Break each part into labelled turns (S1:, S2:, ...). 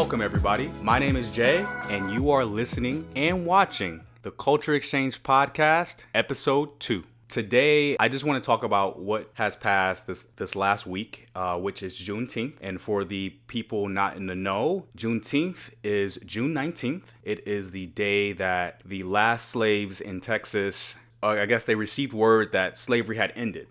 S1: Welcome, everybody. My name is Jay, and you are listening and watching the Culture Exchange Podcast, Episode 2. Today, I just want to talk about what has passed this last week, which is Juneteenth. And for the people not in the know, Juneteenth is June 19th. It is the day that the last slaves in Texas, I guess they received word that slavery had ended.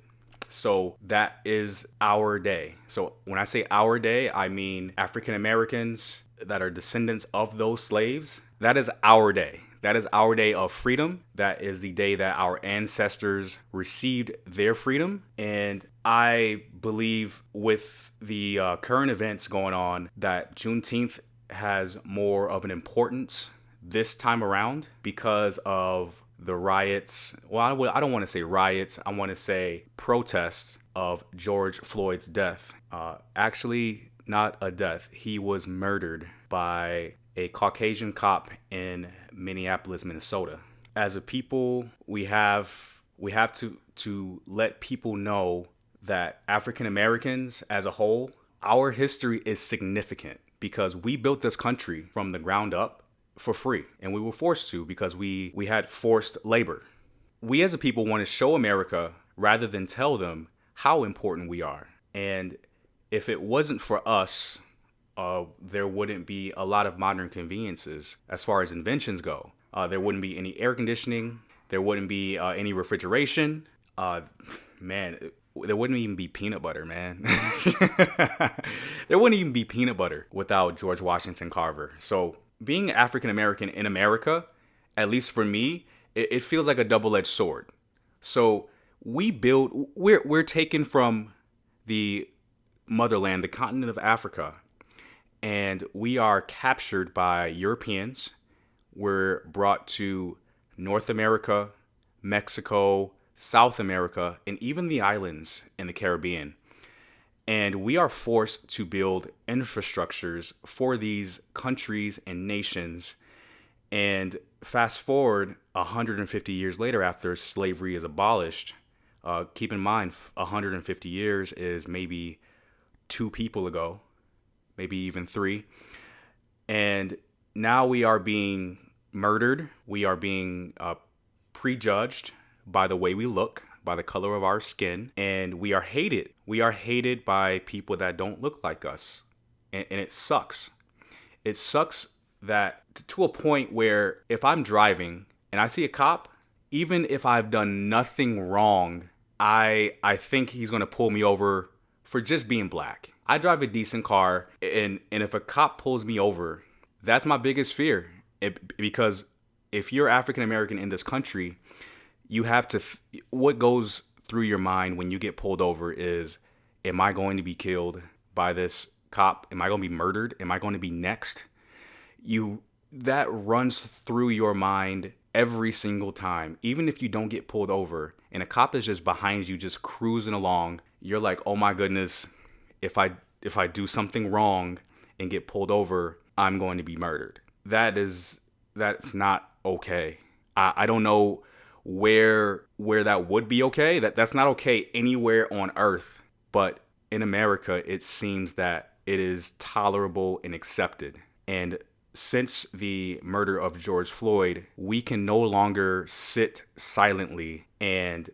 S1: So that is our day. So when I say our day, I mean African Americans that are descendants of those slaves. That is our day. That is our day of freedom. That is the day that our ancestors received their freedom. And I believe with the current events going on that Juneteenth has more of an importance this time around because of the riots. Well, I don't want to say riots. I want to say protests of George Floyd's death. Actually, not a death. He was murdered by a Caucasian cop in Minneapolis, Minnesota. As a people, we have to let people know that African Americans as a whole, our history is significant because we built this country from the ground up for free, and we were forced to because we had forced labor. We as a people want to show America rather than tell them how important we are. And if it wasn't for us, there wouldn't be a lot of modern conveniences as far as inventions go. There wouldn't be any air conditioning. There wouldn't be any refrigeration. There wouldn't even be peanut butter, man. There wouldn't even be peanut butter without George Washington Carver. So being African American in America, at least for me, it feels like a double-edged sword. So we're taken from the motherland, the continent of Africa, and we are captured by Europeans. We're brought to North America, Mexico, South America, and even the islands in the Caribbean. And we are forced to build infrastructures for these countries and nations. And fast forward 150 years later after slavery is abolished, keep in mind 150 years is maybe 2 people ago, maybe even 3. And now we are being murdered. We are being prejudged by the way we look, by the color of our skin, and we are hated. We are hated by people that don't look like us. And it sucks. It sucks that to a point where if I'm driving and I see a cop, even if I've done nothing wrong, I think he's going to pull me over for just being black. I drive a decent car, and if a cop pulls me over, that's my biggest fear. Because if you're African American in this country, you have to, what goes through your mind when you get pulled over is, am I going to be killed by this cop? Am I going to be murdered? Am I going to be next? That runs through your mind every single time. Even if you don't get pulled over and a cop is just behind you, just cruising along, you're like, oh my goodness, if I do something wrong and get pulled over, I'm going to be murdered. That's not okay. I don't know where that would be okay. That's not okay anywhere on earth. But in America, it seems that it is tolerable and accepted. And since the murder of George Floyd, we can no longer sit silently and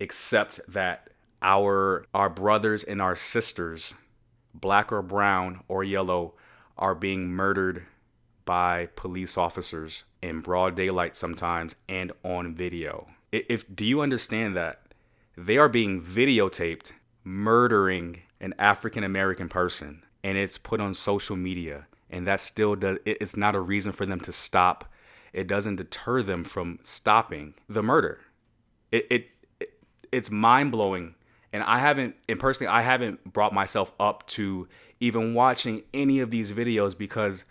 S1: accept that our brothers and our sisters, black or brown or yellow, are being murdered by police officers in broad daylight sometimes and on video. Do you understand that they are being videotaped murdering an African American person, and it's put on social media, and that still it's not a reason for them to stop. It doesn't deter them from stopping the murder. It's mind-blowing. And I haven't brought myself up to even watching any of these videos because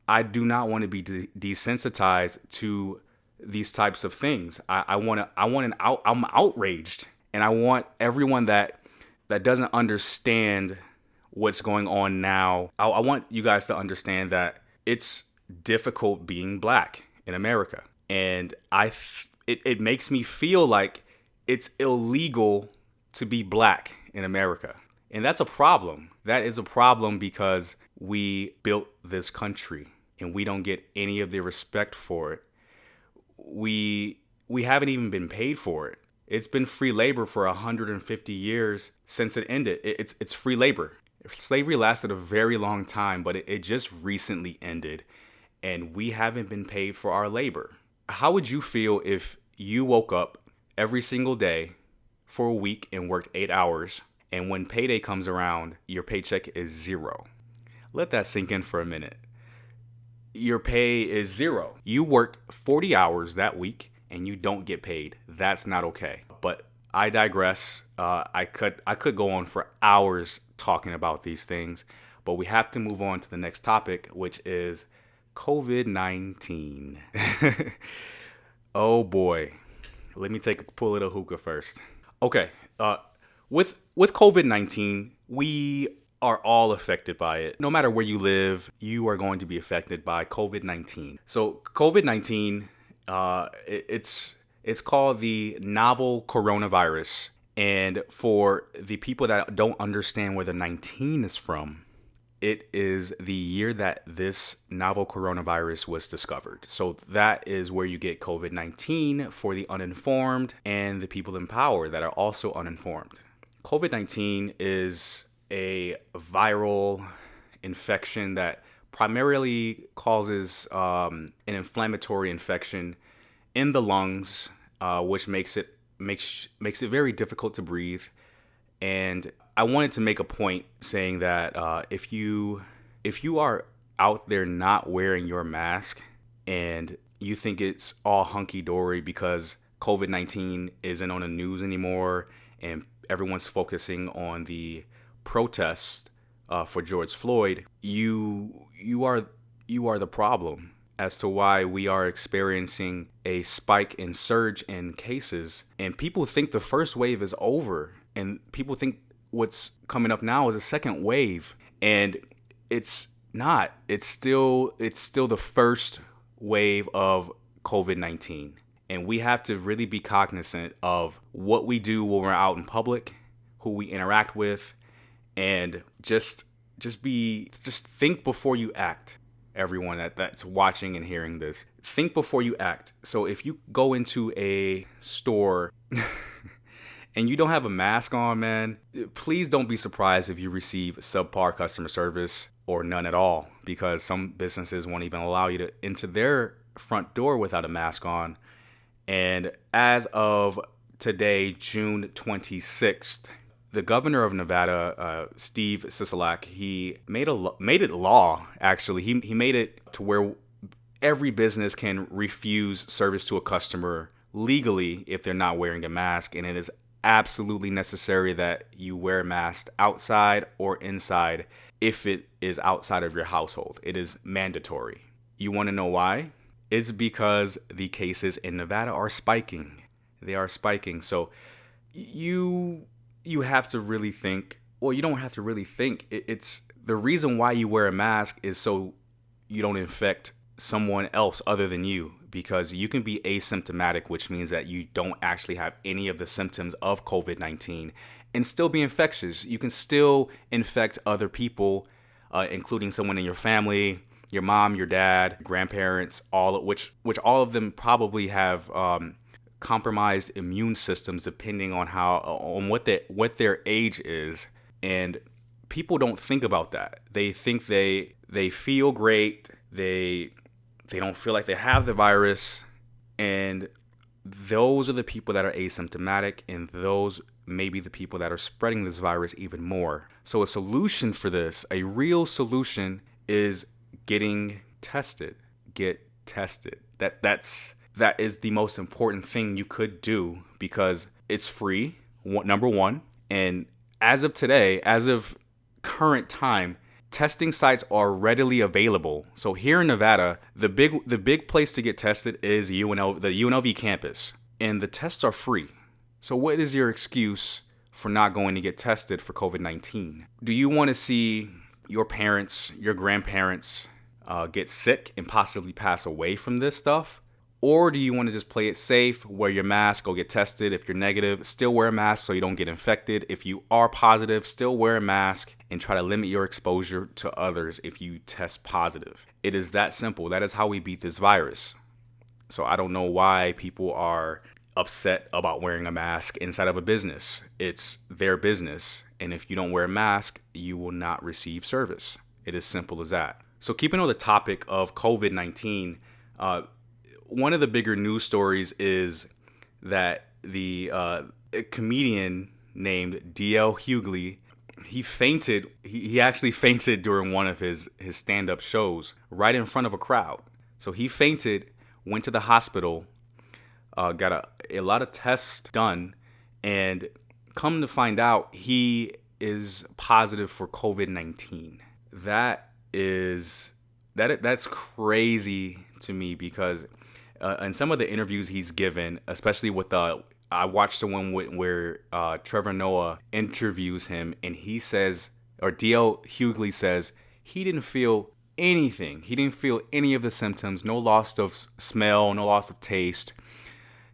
S1: I do not want to be desensitized to these types of things. I'm outraged, and I want everyone that doesn't understand what's going on now. I want you guys to understand that it's difficult being black in America, and it makes me feel like it's illegal to be black in America. And that's a problem. That is a problem because we built this country and we don't get any of the respect for it. We haven't even been paid for it. It's been free labor for 150 years since it ended. It's free labor. Slavery lasted a very long time, but it just recently ended, and we haven't been paid for our labor. How would you feel if you woke up every single day for a week and worked 8 hours, and when payday comes around, your paycheck is zero? Let that sink in for a minute. Your pay is zero. You work 40 hours that week and you don't get paid. That's not okay. But I digress. I could go on for hours talking about these things, but we have to move on to the next topic, which is COVID-19. Oh boy. Let me take a pull of the hookah first. Okay. With COVID-19, we are all affected by it. No matter where you live, you are going to be affected by COVID-19. So COVID-19, it's called the novel coronavirus. And for the people that don't understand where the 19 is from, it is the year that this novel coronavirus was discovered. So that is where you get COVID-19 for the uninformed and the people in power that are also uninformed. COVID-19 is a viral infection that primarily causes an inflammatory infection in the lungs, which makes it very difficult to breathe. And I wanted to make a point saying that if you are out there not wearing your mask and you think it's all hunky-dory because COVID-19 isn't on the news anymore and everyone's focusing on the protest for George Floyd, you are the problem as to why we are experiencing a spike in surge in cases. And people think the first wave is over, and people think what's coming up now is a second wave, and it's not. It's still the first wave of COVID-19. And we have to really be cognizant of what we do when we're out in public, who we interact with, and just think before you act. Everyone that's watching and hearing this, think before you act. So if you go into a store and you don't have a mask on, man, please don't be surprised if you receive subpar customer service or none at all, because some businesses won't even allow you to enter their front door without a mask on. And as of today, June 26th, the governor of Nevada, Steve Sisolak, he made it law, actually. He made it to where every business can refuse service to a customer legally if they're not wearing a mask. And it is absolutely necessary that you wear a mask outside or inside if it is outside of your household. It is mandatory. You want to know why? It's because the cases in Nevada are spiking. They are spiking. So you have to really think. Well, you don't have to really think. It's the reason why you wear a mask is so you don't infect someone else other than you, because you can be asymptomatic, which means that you don't actually have any of the symptoms of COVID-19 and still be infectious. You can still infect other people, including someone in your family, your mom, your dad, grandparents, which all of them probably have compromised immune systems depending on what their age is. And people don't think about that. They think they feel great. They don't feel like they have the virus, and those are the people that are asymptomatic, and those may be the people that are spreading this virus even more. So a solution for this, a real solution, is getting tested. Get tested. That is the most important thing you could do, because it's free, number one. And as of today, as of current time, testing sites are readily available. So here in Nevada, the big place to get tested is the UNLV campus, and the tests are free. So what is your excuse for not going to get tested for COVID-19? Do you want to see your parents, your grandparents get sick and possibly pass away from this stuff? Or do you want to just play it safe, wear your mask, go get tested? If you're negative, still wear a mask so you don't get infected. If you are positive, still wear a mask and try to limit your exposure to others if you test positive. It is that simple. That is how we beat this virus. So I don't know why people are upset about wearing a mask inside of a business. It's their business. And if you don't wear a mask, you will not receive service. It is simple as that. So keeping on the topic of COVID-19, one of the bigger news stories is that the a comedian named D.L. Hughley, he fainted. He actually fainted during one of his stand-up shows right in front of a crowd. So he fainted, went to the hospital, got a lot of tests done, and come to find out he is positive for COVID-19. That's crazy to me because in some of the interviews he's given, especially with I watched the one where Trevor Noah interviews him, and he says, or D.L. Hughley says, he didn't feel anything. He didn't feel any of the symptoms, no loss of smell, no loss of taste.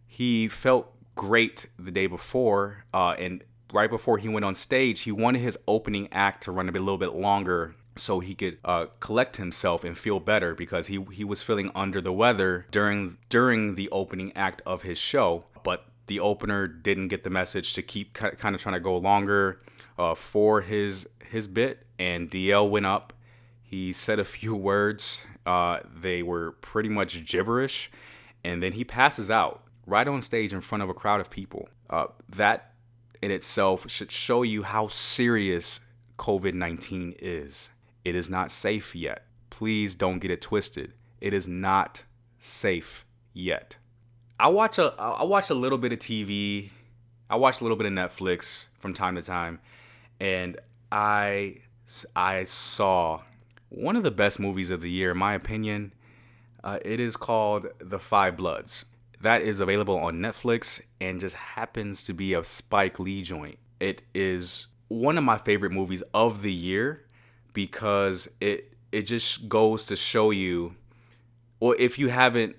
S1: He felt great the day before, and right before he went on stage, he wanted his opening act to run a little bit longer so he could collect himself and feel better, because he was feeling under the weather during the opening act of his show. But the opener didn't get the message to keep kind of trying to go longer for his bit, and DL went up. He said a few words. They were pretty much gibberish, and then he passes out right on stage in front of a crowd of people. That in itself should show you how serious COVID-19 is. It is not safe yet. Please don't get it twisted. It is not safe yet. I watch a little bit of TV. I watch a little bit of Netflix from time to time, and I saw one of the best movies of the year, in my opinion. It is called The Five Bloods. That is available on Netflix and just happens to be a Spike Lee joint. It is one of my favorite movies of the year because it just goes to show you, well, if you haven't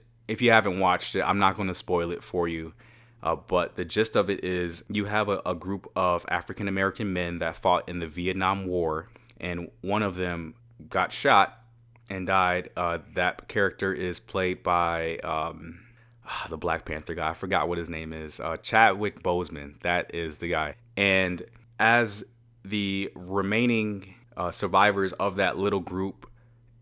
S1: watched it, I'm not going to spoil it for you. But the gist of it is you have a group of African American men that fought in the Vietnam War, and one of them got shot and died. That character is played by the Black Panther guy. I forgot what his name is. Chadwick Boseman. That is the guy. And as the remaining survivors of that little group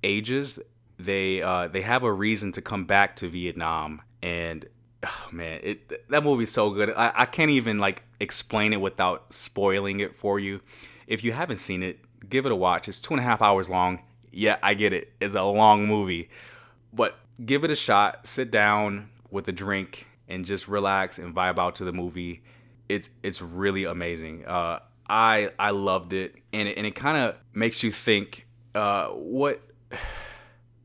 S1: ages, they have a reason to come back to Vietnam. And oh, man, that movie's so good. I can't even explain it without spoiling it for you. If you haven't seen it, give it a watch. It's 2.5 hours long. Yeah, I get it. It's a long movie, but give it a shot. Sit down with a drink and just relax and vibe out to the movie. It's really amazing. I loved it, and it kind of makes you think.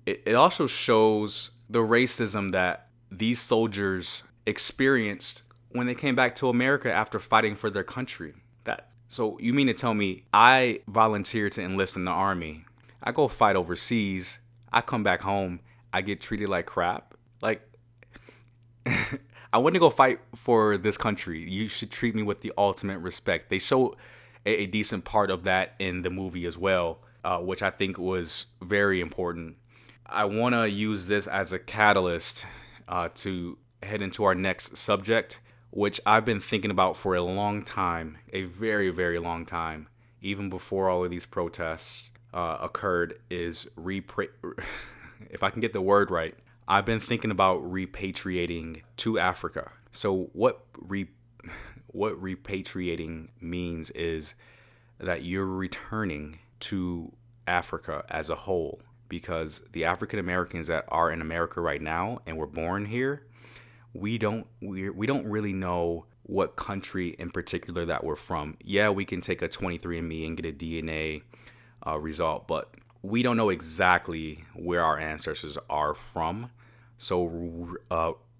S1: It also shows the racism that these soldiers experienced when they came back to America after fighting for their country. So you mean to tell me I volunteered to enlist in the army, I go fight overseas, I come back home, I get treated like crap? I went to go fight for this country. You should treat me with the ultimate respect. They show a decent part of that in the movie as well, which I think was very important. I want to use this as a catalyst to head into our next subject, which I've been thinking about for a long time, a very, very long time, even before all of these protests occurred, is if I can get the word right, I've been thinking about repatriating to Africa. So what repatriating means is that you're returning to Africa as a whole, because the African Americans that are in America right now and were born here, we don't really know what country in particular that we're from. Yeah, we can take a 23andMe and get a DNA result, but we don't know exactly where our ancestors are from. So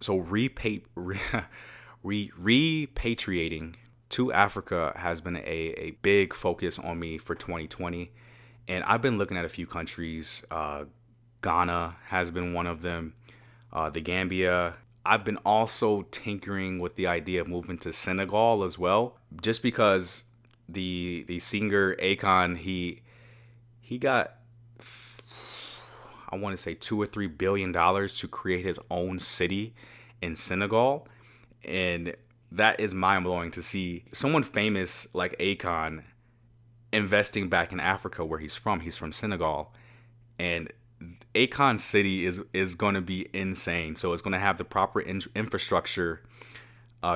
S1: repatriating to Africa has been a big focus on me for 2020. And I've been looking at a few countries. Ghana has been one of them. the Gambia. I've been also tinkering with the idea of moving to Senegal as well, just because the singer Akon, he got, I want to say, $2 or $3 billion to create his own city in Senegal, and that is mind blowing to see someone famous like Akon investing back in Africa where he's from. He's from Senegal, and Akon City is going to be insane. So it's going to have the proper infrastructure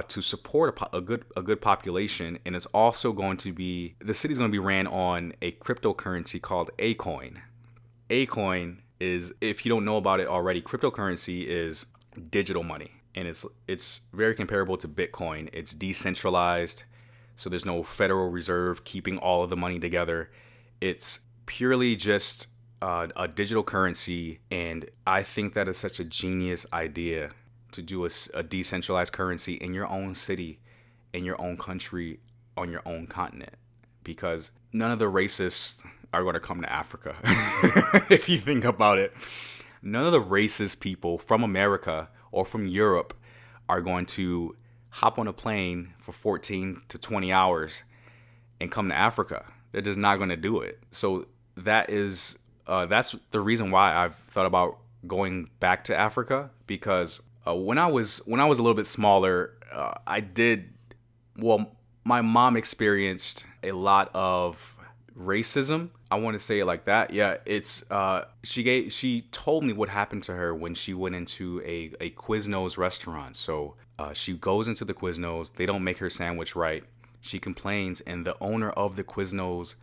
S1: to support a good population, and it's also going to be, the city's going to be ran on a cryptocurrency called Acoin. Acoin is, if you don't know about it already, cryptocurrency is digital money, and it's very comparable to Bitcoin. It's decentralized, so there's no Federal Reserve keeping all of the money together. It's purely just a digital currency, and I think that is such a genius idea to do a decentralized currency in your own city, in your own country, on your own continent, because none of the racists are going to come to Africa. If you think about it, none of the racist people from America or from Europe are going to hop on a plane for 14 to 20 hours and come to Africa. They're just not going to do it. So that's the reason why I've thought about going back to Africa, because when I was a little bit smaller, my mom experienced a lot of racism. I want to say it like that. Yeah, it's she told me what happened to her when she went into a Quiznos restaurant. So she goes into the Quiznos, they don't make her sandwich right. She complains, and the owner of the Quiznos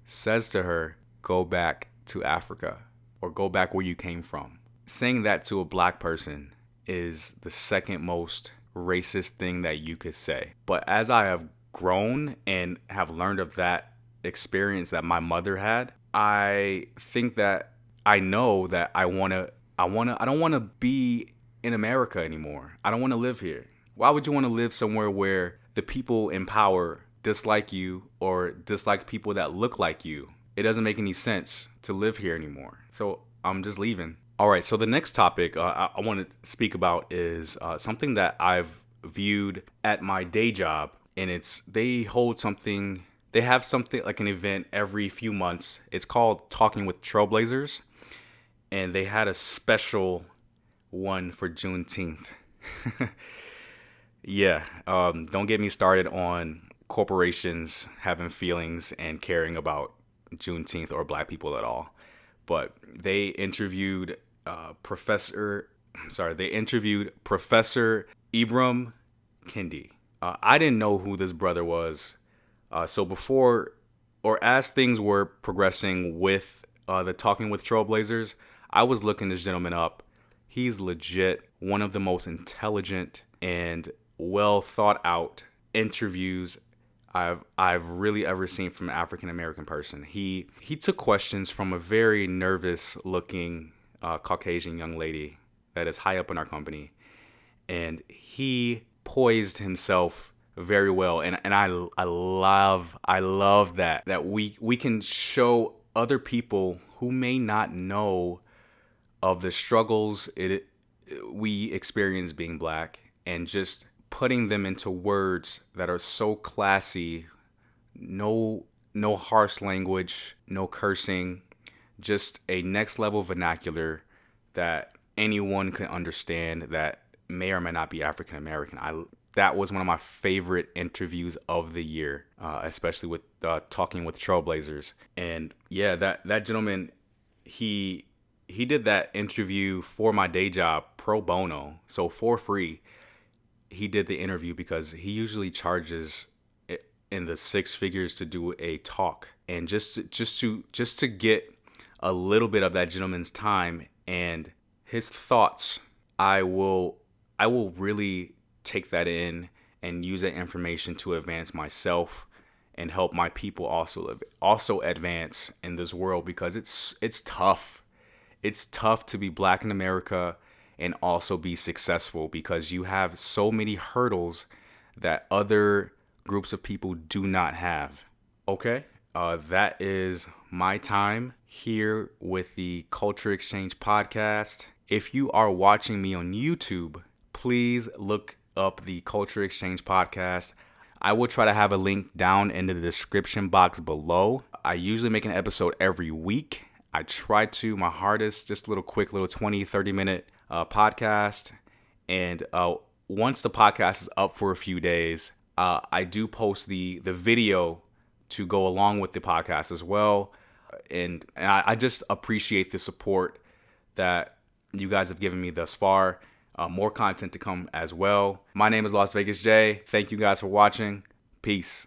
S1: says to her, "Go back to Africa, or go back where you came from." Saying that to a black person is the second most racist thing that you could say. But as I have grown and have learned of that experience that my mother had, I think that I know that I don't want to be in America anymore. I don't want to live here. Why would you want to live somewhere where the people in power dislike you or dislike people that look like you? It doesn't make any sense to live here anymore. So I'm just leaving. All right, so the next topic I want to speak about is something that I've viewed at my day job, and they have something like an event every few months. It's called Talking with Trailblazers, and they had a special one for Juneteenth. Yeah, don't get me started on corporations having feelings and caring about Juneteenth or black people at all. But they interviewed Professor Ibram Kendi. I didn't know who this brother was. So before, or as things were progressing with the Talking with Trailblazers, I was looking this gentleman up. He's legit one of the most intelligent and well thought out interviews I've really ever seen from an African American person. He took questions from a very nervous looking Caucasian young lady that is high up in our company, and he poised himself very well, and I love that we can show other people who may not know of the struggles we experience being black, and just putting them into words that are so classy, no harsh language, no cursing, just a next level vernacular that anyone can understand that may or may not be African American. That was one of my favorite interviews of the year, especially with Talking with Trailblazers. And yeah, that gentleman, he did that interview for my day job pro bono, so for free. He did the interview because he usually charges in the six figures to do a talk, and just to get a little bit of that gentleman's time and his thoughts, I will really take that in and use that information to advance myself and help my people also advance in this world, because it's tough. It's tough to be black in America and also be successful, because you have so many hurdles that other groups of people do not have. Okay, that is my time here with the Culture Exchange podcast. If you are watching me on YouTube, please look up the Culture Exchange Podcast. I will try to have a link down in the description box below. I usually make an episode every week. I try to, my hardest, just a little quick, little 20, 30-minute podcast. And once the podcast is up for a few days, I do post the video to go along with the podcast as well. And I just appreciate the support that you guys have given me thus far. More content to come as well. My name is Las Vegas Jay. Thank you guys for watching. Peace.